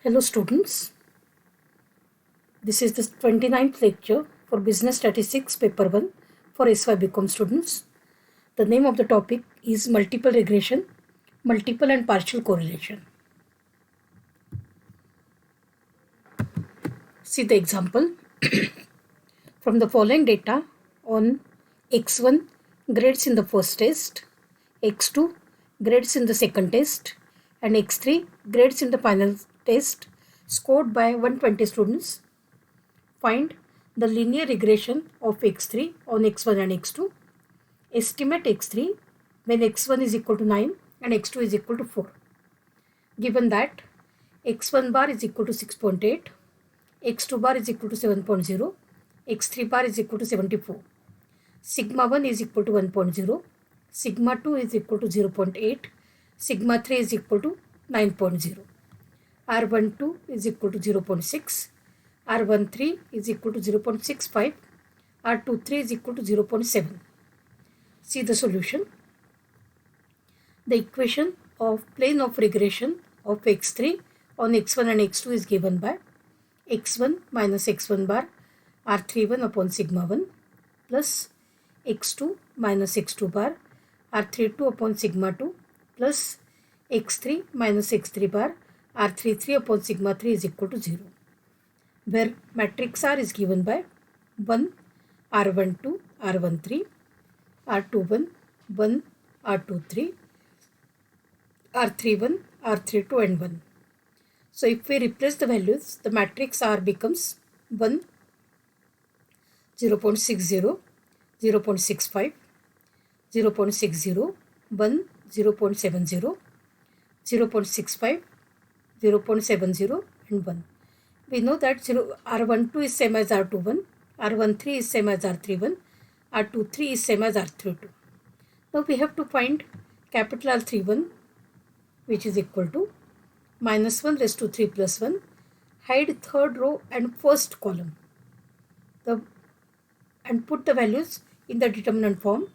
Hello students, this is the 29th lecture for Business Statistics Paper 1 for SY BCom students. The name of the topic is Multiple Regression, Multiple and Partial Correlation. See the example. From the following data on x1 grades in the first test, x2 grades in the second test and x3 grades in the final test scored by 120 students. Find the linear regression of x3 on x1 and x2. Estimate x3 when x1 is equal to 9 and x2 is equal to 4. Given that x1 bar is equal to 6.8, x2 bar is equal to 7.0, x3 bar is equal to 74. Sigma 1 is equal to 1.0, sigma 2 is equal to 0.8, sigma 3 is equal to 9.0. R12 is equal to 0.6, R13 is equal to 0.65, R23 is equal to 0.7. See the solution. The equation of plane of regression of x3 on x1 and x2 is given by x1 minus x1 bar R31 upon sigma 1 plus x2 minus x2 bar R32 upon sigma 2 plus x3 minus x3 bar R33 upon sigma 3 is equal to 0, where matrix R is given by 1 R12 R13 R21 1 R23 R31 R32 and 1. So if we replace the values, the matrix R becomes 1 0.60 0.65 0.60 1 0.70 0.65 0.70 and 1. We know that R12 is same as R21, R13 is same as R31, R23 is same as R32. Now we have to find capital R31, which is equal to minus 1 raised to 3 plus 1. Hide third row and first column and put the values in the determinant form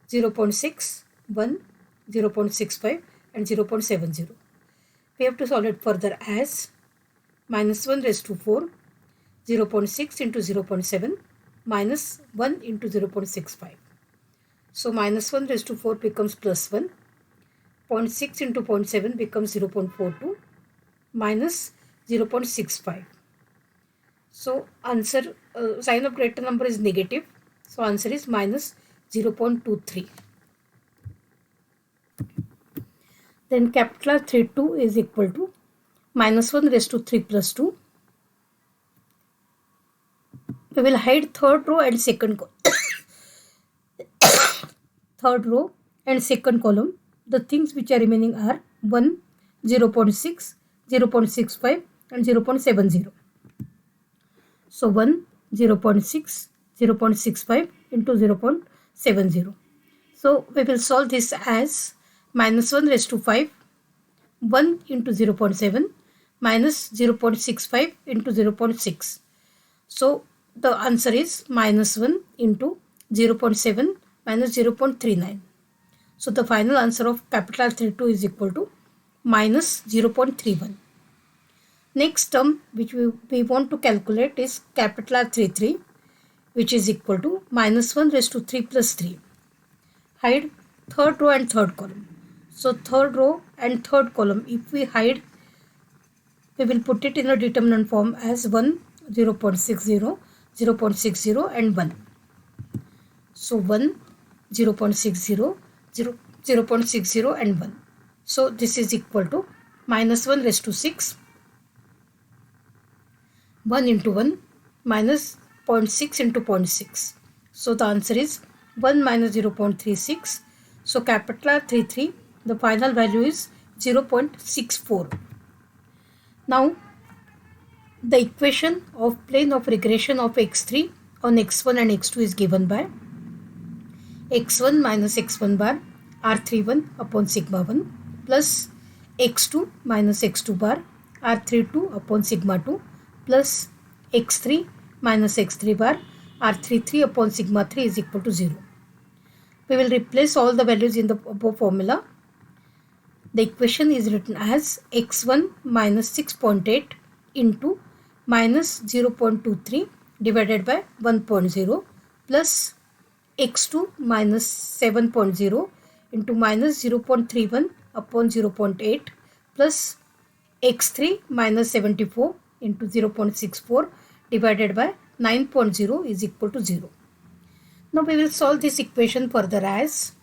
0.6, 1, 0.65 and 0.70. We have to solve it further as minus 1 raised to 4, 0.6 into 0.7 minus 1 into 0.65. So minus 1 raised to 4 becomes plus 1. 0.6 into 0.7 becomes 0.42 minus 0.65. So answer, sign of greater number is negative. So answer is minus 0.23. Then capital R32 is equal to minus 1 raised to 3 plus 2. We will hide third row and second third row and second column. The things which are remaining are 1, 0.6, 0.65 and 0.70. So 1, 0.6, 0.65 into 0.70. So we will solve this as minus 1 raised to 5, 1 into 0.7 minus 0.65 into 0.6. So the answer is minus 1 into 0.7 minus 0.39. So the final answer of capital R32 is equal to minus 0.31. Next term which we want to calculate is capital R33, which is equal to minus 1 raised to 3 plus 3. Hide third row and third column. So third row and third column, if we hide, we will put it in a determinant form as 1, 0.60, 0.60 and 1. So 1, 0.60, 0.60 and 1. So this is equal to minus 1 raised to 6, 1 into 1 minus 0.6 into 0.6. So the answer is 1 minus 0.36. So capital R33, the final value is 0.64. Now the equation of plane of regression of x3 on x1 and x2 is given by x1 minus x1 bar R31 upon sigma 1 plus x2 minus x2 bar R32 upon sigma 2 plus x3 minus x3 bar R33 upon sigma 3 is equal to 0. We will replace all the values in the above formula. The equation is written as x1 minus 6.8 into minus 0.23 divided by 1.0 plus x2 minus 7.0 into minus 0.31 upon 0.8 plus x3 minus 74 into 0.64 divided by 9.0 is equal to 0. Now we will solve this equation further as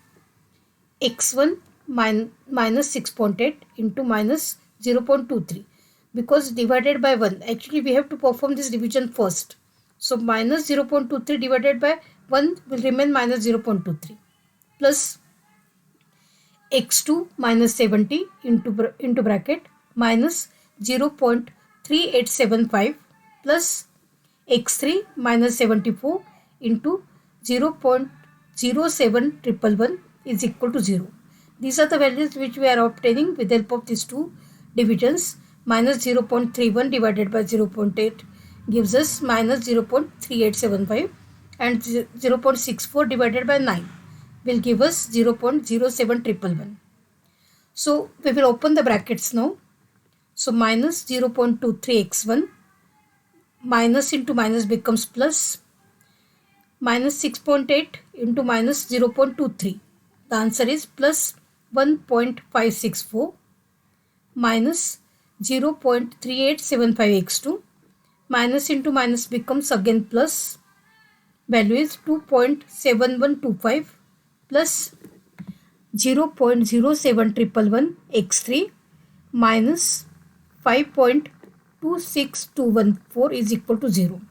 x1 minus 6.8 into minus 0.23, because divided by 1, actually we have to perform this division first. So minus 0.23 divided by 1 will remain minus 0.23 plus x2 minus 70 into bracket minus 0.3875 plus x3 minus 74 into 0.07111 is equal to 0. These are the values which we are obtaining with the help of these two divisions. Minus 0.31 divided by 0.8 gives us minus 0.3875 and 0.64 divided by 9 will give us 0.07111. So we will open the brackets now. So minus 0.23 x1 minus into minus becomes plus minus 6.8 into minus 0.23. The answer is plus 1.564 minus 0.3875 x2 minus into minus becomes again plus, value is 2.7125 plus 0.07111 x3 minus 5.26214 is equal to 0.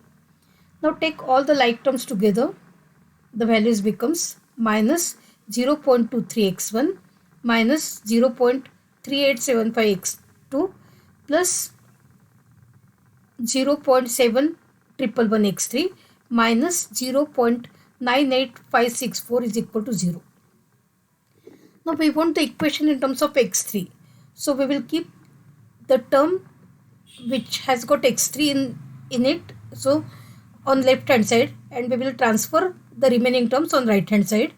Now take all the like terms together. The values becomes minus 0.23 x1 minus 0.3875 x2 plus 0.7111 x3 minus 0.98564 is equal to 0. Now we want the equation in terms of x3. So we will keep the term which has got x3 in it, so on left hand side, and we will transfer the remaining terms on right hand side.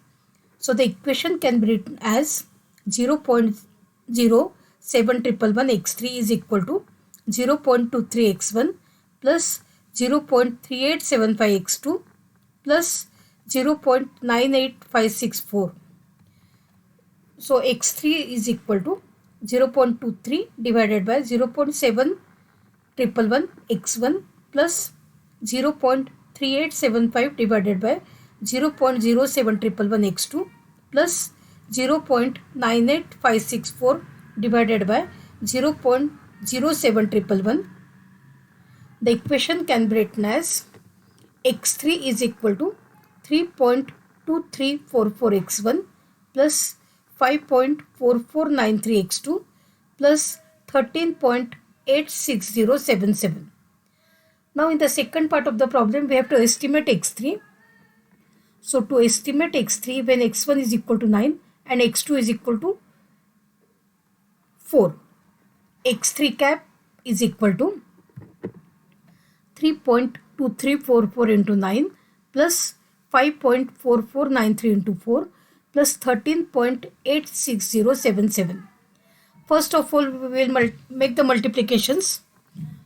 So the equation can be written as 0.07111 x3 is equal to 0.23 x1 plus 0.3875 x2 plus 0.98564. So x3 is equal to 0.23 divided by 0.7111 x1 plus 0.3875 divided by 0.07111 x2 plus 0.98564 divided by 0.07111. The equation can be written as x3 is equal to 3.2344 x1 plus 5.4493 x2 plus 13.86077. Now in the second part of the problem, we have to estimate x3. So to estimate x3, when x1 is equal to 9 and x2 is equal to 4, x3 cap is equal to 3.2344 into 9 plus 5.4493 into 4 plus 13.86077. First of all, we will make the multiplications.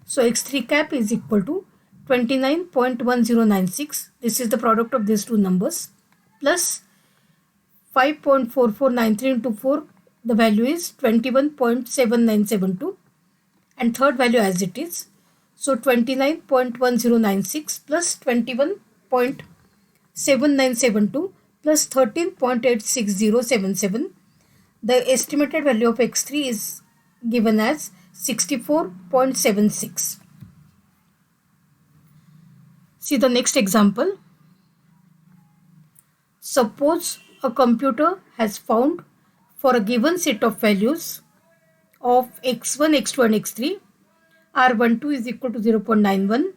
So x3 cap is equal to 29.1096. This is the product of these two numbers, plus 5.4493 into 4. The value is 21.7972, and third value as it is. So 29.1096 plus 21.7972 plus 13.86077. The estimated value of x3 is given as 64.76. See the next example. Suppose a computer has found for a given set of values of x1, x2 and x3, R12 is equal to 0.91,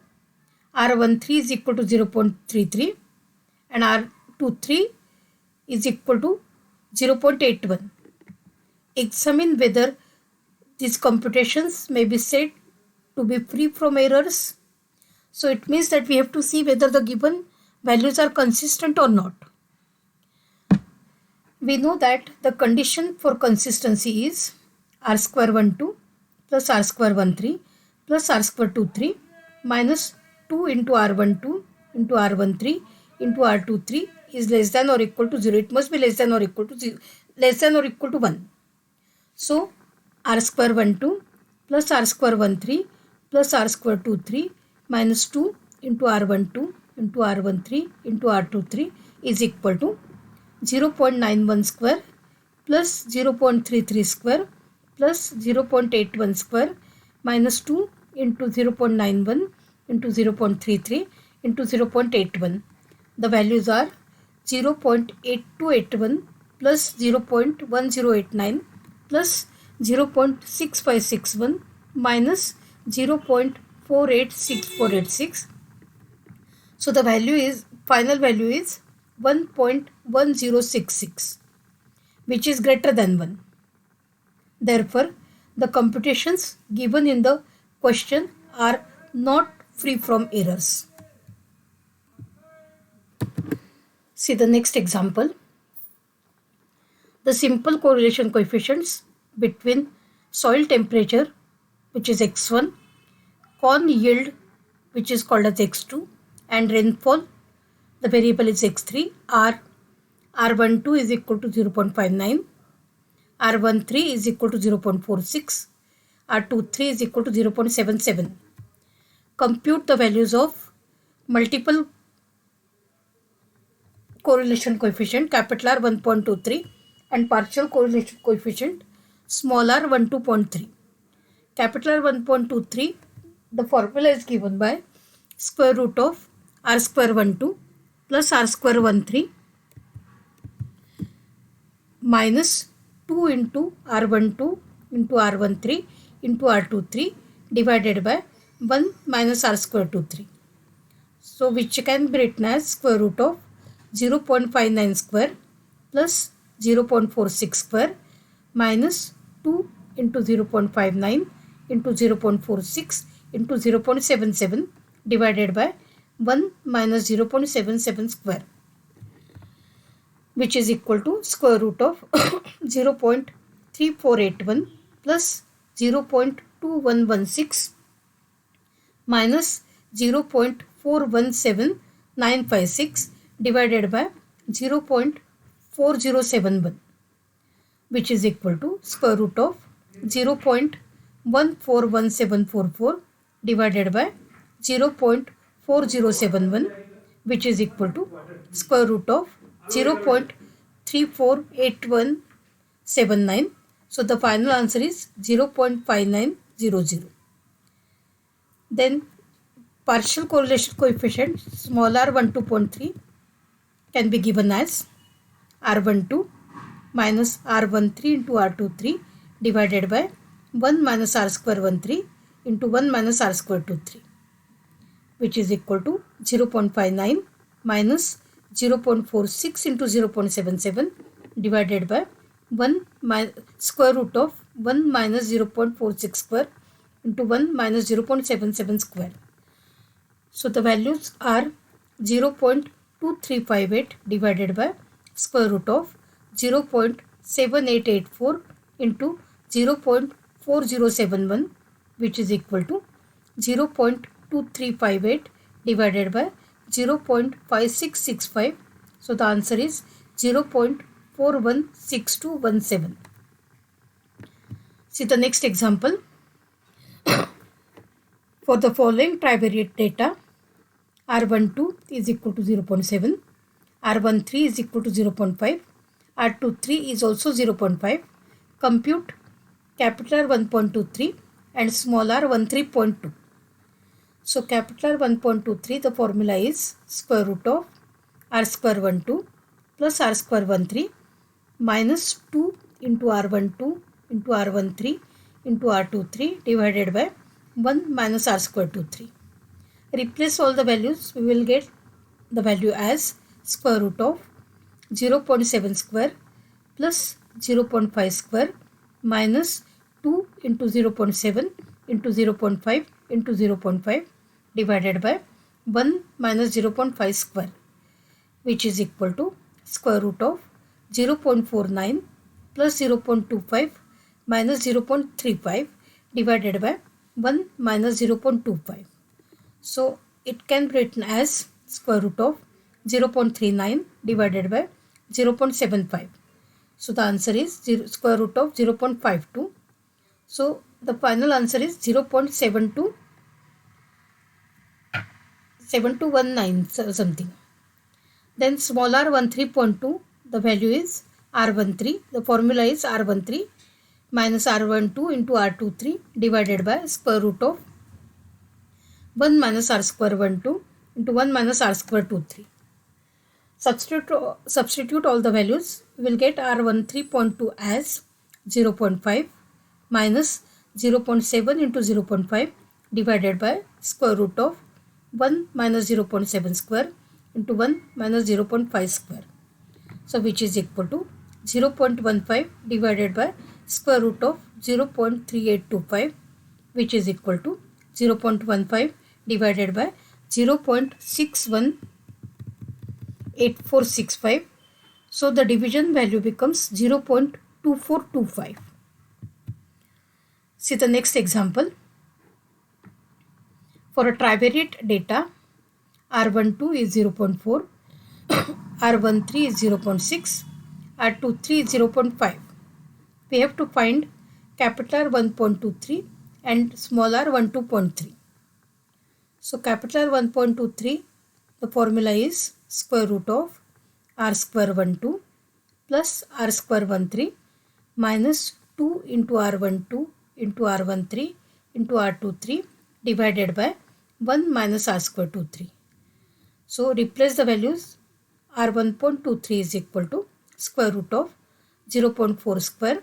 R13 is equal to 0.33 and R23 is equal to 0.81. Examine whether these computations may be said to be free from errors. So it means that we have to see whether the given values are consistent or not. We know that the condition for consistency is r square 1 2 plus r square 1 3 plus r square 2 3 minus 2 into r1 2 into r1 3 into r2 3 is less than or equal to 0. It must be less than or equal to 0, less than or equal to 1. So r square 1 2 plus r square 1 3 plus r square 2 3 minus 2 into r1 2 into r1 3 into r2 3 is equal to 0.91 square plus 0.33 square plus 0.81 square minus 2 into 0.91 into 0.33 into 0.81. The values are 0.8281 plus 0.1089 plus 0.6561 minus 0.486486. So the final value is 1.1066, which is greater than 1. Therefore, the computations given in the question are not free from errors. See the next example. The simple correlation coefficients between soil temperature, which is x1, corn yield, which is called as x2, and rainfall, the variable is x3, are r12 is equal to 0.59, r13 is equal to 0.46, r23 is equal to 0.77. Compute the values of multiple correlation coefficient capital R 1.23 and partial correlation coefficient small r 12.3. Capital R 1.23, the formula is given by square root of r square 12 plus r square 13 minus 2 into r12 into r13 into r23 divided by 1 minus r square 23. So which can be written as square root of 0.59 square plus 0.46 square minus 2 into 0.59 into 0.46 into 0.77 divided by 1 minus 0.77 square, which is equal to square root of 0.3481 plus 0.2116 minus 0.417956 divided by 0.4071, which is equal to square root of 0.141744 divided by 0.4071, which is equal to square root of 0.348179. So the final answer is 0.5900. Then partial correlation coefficient small r 12.3 can be given as r12 minus r13 into r23 divided by 1 minus r square 13 into 1 minus r square 23, which is equal to 0.59 minus 0.46 into 0.77 divided by 1 square root of 1 minus 0.46 square into 1 minus 0.77 square. So the values are 0.2358 divided by square root of 0.7884 into 0.4071, which is equal to 0.2358 divided by 0.5665. So the answer is 0.416217. See the next example. For the following trivariate data, R12 is equal to 0.7, R13 is equal to 0.5, R23 is also 0.5. Compute capital R 1.23 and small r 13.2. So capital R 1.23, the formula is square root of r square 12 plus r square 13 minus 2 into r12 into r13 into r23 divided by 1 minus r square 23. Replace all the values, we will get the value as square root of 0.7 square plus 0.5 square minus 2 into 0.7 into 0.5 into 0.5 divided by 1 minus 0.5 square, which is equal to square root of 0.49 plus 0.25 minus 0.35 divided by 1 minus 0.25. So it can be written as square root of 0.39 divided by 0.75. So the answer is square root of 0.52. So the final answer is 0.7219 something. Then small r 13.2, the value is r13. The formula is r13 minus r12 into r23 divided by square root of 1 minus r square 12 into 1 minus r square 23. Substitute all the values. We will get r13.2 as 0.5 minus 0.7 into 0.5 divided by square root of 1 minus 0.7 square into 1 minus 0.5 square. So which is equal to 0.15 divided by square root of 0.3825, which is equal to 0.15 divided by 0.618465. So the division value becomes 0.2425. See the next example. For a trivariate data, R12 is 0.4, R13 is 0.6, R23 is 0.5. We have to find capital R 1.23 and small r 12.3. So capital R 1.23, the formula is square root of r square 12 plus r square 13 minus 2 into r12 into r13 into r23 divided by 1 minus r square 23. So replace the values. R 1.23 is equal to square root of 0.4 square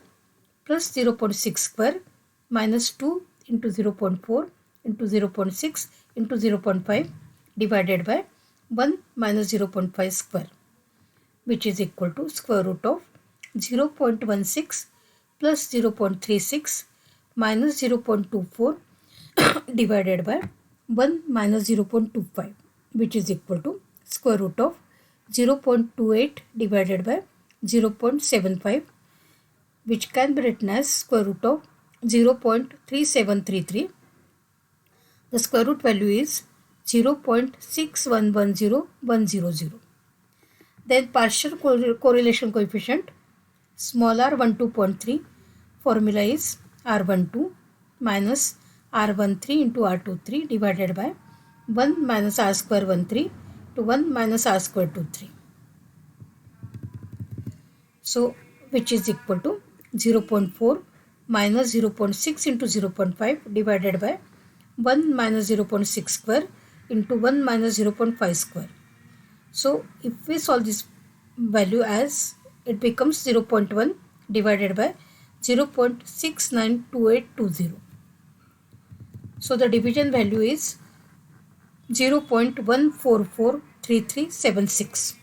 plus 0.6 square minus 2 into 0.4 into 0.6 into 0.5 divided by 1 minus 0.5 square, which is equal to square root of 0.16 plus 0.36 minus 0.24 divided by 1 minus 0.25, which is equal to square root of 0.28 divided by 0.75, which can be written as square root of 0.3733. The square root value is 0.6110100. Then partial correlation coefficient, small r 12.3, formula is r12 minus r13 into r23 divided by 1 minus r square 13 to 1 minus r square 23. So which is equal to 0.4 minus 0.6 into 0.5 divided by 1 minus 0.6 square into 1 minus 0.5 square. So if we solve this value as, it becomes 0.1 divided by 0.692820. So the division value is 0.1443376.